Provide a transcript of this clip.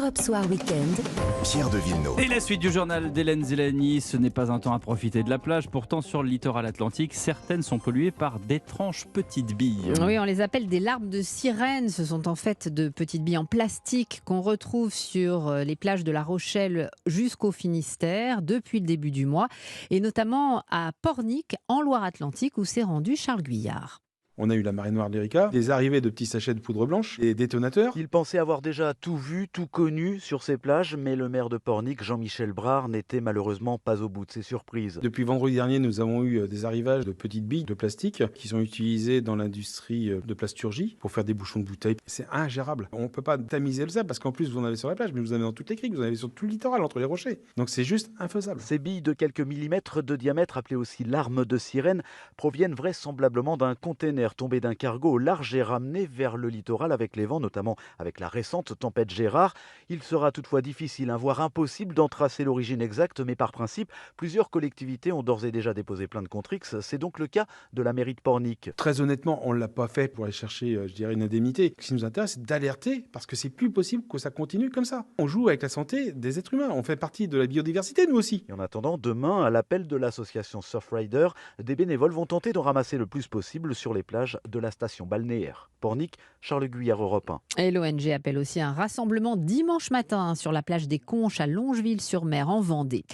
Europe Soir Weekend. Pierre de Villeneuve. Et la suite du journal d'Hélène Zélani, ce n'est pas un temps à profiter de la plage. Pourtant, sur le littoral atlantique, certaines sont polluées par d'étranges petites billes. Oui, on les appelle des larves de sirène. Ce sont en fait de petites billes en plastique qu'on retrouve sur les plages de La Rochelle jusqu'au Finistère depuis le début du mois. Et notamment à Pornic, en Loire-Atlantique, où s'est rendu Charles Guyard. On a eu la marée noire d'Erika, des arrivées de petits sachets de poudre blanche, des détonateurs. Il pensait avoir déjà tout vu, tout connu sur ces plages, mais le maire de Pornic, Jean-Michel Brard, n'était malheureusement pas au bout de ses surprises. Depuis vendredi dernier, nous avons eu des arrivages de petites billes de plastique qui sont utilisées dans l'industrie de plasturgie pour faire des bouchons de bouteilles. C'est ingérable. On ne peut pas tamiser le sable parce qu'en plus vous en avez sur la plage, mais vous en avez dans toutes les criques, vous en avez sur tout le littoral, entre les rochers. Donc c'est juste infaisable. Ces billes de quelques millimètres de diamètre, appelées aussi larmes de sirène, proviennent vraisemblablement d'un container tombé d'un cargo au large et ramené vers le littoral avec les vents, notamment avec la récente tempête Gérard. Il sera toutefois difficile, voire impossible d'en tracer l'origine exacte, mais par principe, plusieurs collectivités ont d'ores et déjà déposé plainte contre X. C'est donc le cas de la mairie de Pornic. Très honnêtement, on ne l'a pas fait pour aller chercher, une indemnité. Ce qui nous intéresse, c'est d'alerter parce que c'est plus possible que ça continue comme ça. On joue avec la santé des êtres humains. On fait partie de la biodiversité, nous aussi. Et en attendant, demain, à l'appel de l'association Surfrider, des bénévoles vont tenter d'en ramasser le plus possible sur les plages de la station balnéaire. Pornic, Charles Guyard, Europe 1. Et l'ONG appelle aussi un rassemblement dimanche matin sur la plage des Conches à Longeville-sur-Mer en Vendée.